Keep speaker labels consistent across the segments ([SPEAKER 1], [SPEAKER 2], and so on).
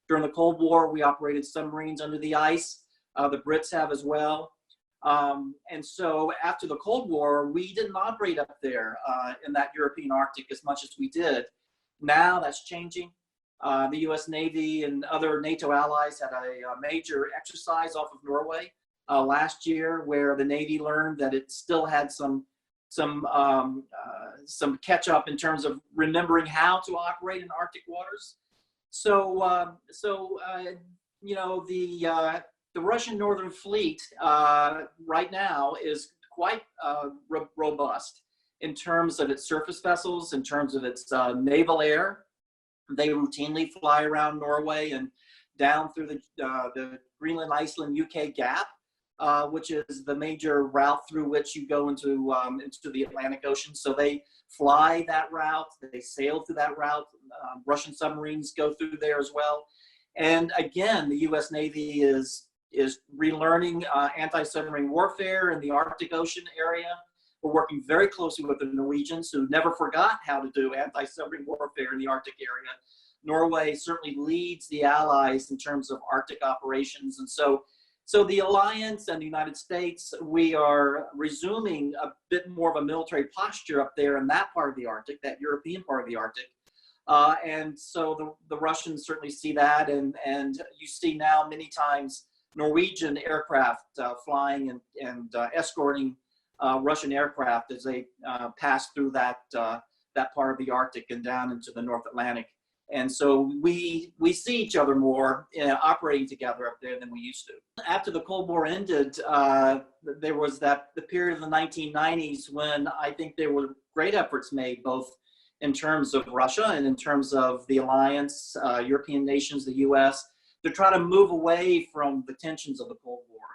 [SPEAKER 1] During the Cold War, we operated submarines under the ice. The Brits have as well. And so after the Cold War, we didn't operate up there in that European Arctic as much as we did. Now that's changing. The US Navy and other NATO allies had a major exercise off of Norway last year, where the Navy learned that it still had some catch up in terms of remembering how to operate in Arctic waters. So, you know, the Russian Northern Fleet right now is quite robust in terms of its surface vessels, in terms of its naval air. They routinely fly around Norway and down through the Greenland, Iceland, UK gap, which is the major route through which you go into the Atlantic Ocean. So they fly that route, they sail through that route. Russian submarines go through there as well. And again, the US Navy is relearning anti-submarine warfare in the Arctic Ocean area. We're working very closely with the Norwegians, who never forgot how to do anti-submarine warfare in the Arctic area. Norway certainly leads the allies in terms of Arctic operations. And so the alliance and the United States, we are resuming a bit more of a military posture up there in that part of the Arctic, that European part of the Arctic. And so the Russians certainly see that, and you see now many times Norwegian aircraft flying and escorting Russian aircraft as they pass through that part of the Arctic and down into the North Atlantic. And so we see each other more operating together up there than we used to. After the Cold War ended, there was the period of the 1990s when I think there were great efforts made, both in terms of Russia and in terms of the alliance, European nations, the US, to try to move away from the tensions of the Cold War.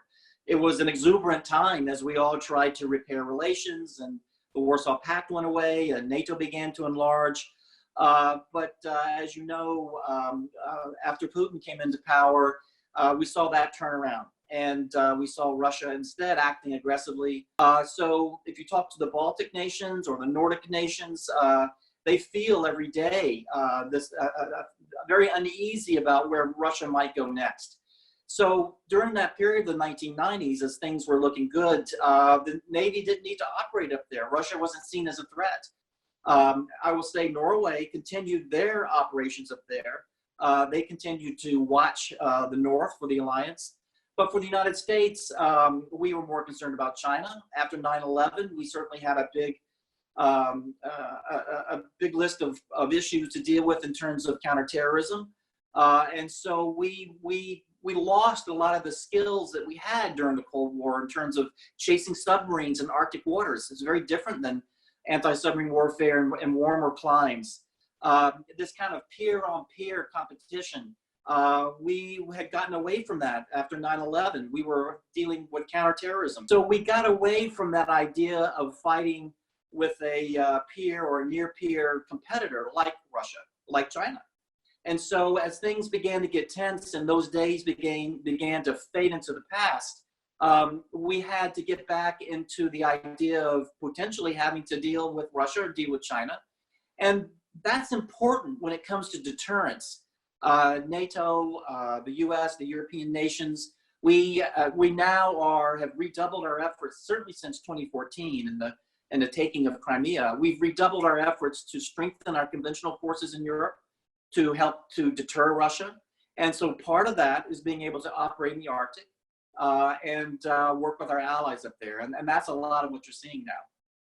[SPEAKER 1] It was an exuberant time as we all tried to repair relations, and the Warsaw Pact went away and NATO began to enlarge. But as you know, after Putin came into power, we saw that turn around, and we saw Russia instead acting aggressively. So if you talk to the Baltic nations or the Nordic nations, they feel every day very uneasy about where Russia might go next. So during that period, the 1990s, as things were looking good, the Navy didn't need to operate up there. Russia wasn't seen as a threat. I will say Norway continued their operations up there. They continued to watch the North for the alliance. But for the United States, we were more concerned about China. After 9/11, we certainly had a big list of issues to deal with in terms of counterterrorism. And so we lost a lot of the skills that we had during the Cold War in terms of chasing submarines in Arctic waters. It's very different than anti-submarine warfare in warmer climes. This kind of peer-on-peer competition, we had gotten away from that after 9/11. We were dealing with counterterrorism. So we got away from that idea of fighting with a peer or a near-peer competitor like Russia, like China. And so as things began to get tense and those days began to fade into the past, we had to get back into the idea of potentially having to deal with Russia or deal with China. And that's important when it comes to deterrence. NATO, the US, the European nations, we now have redoubled our efforts, certainly since 2014 and the taking of Crimea. We've redoubled our efforts to strengthen our conventional forces in Europe, to help to deter Russia. And so part of that is being able to operate in the Arctic and work with our allies up there. And that's a lot of what you're seeing now.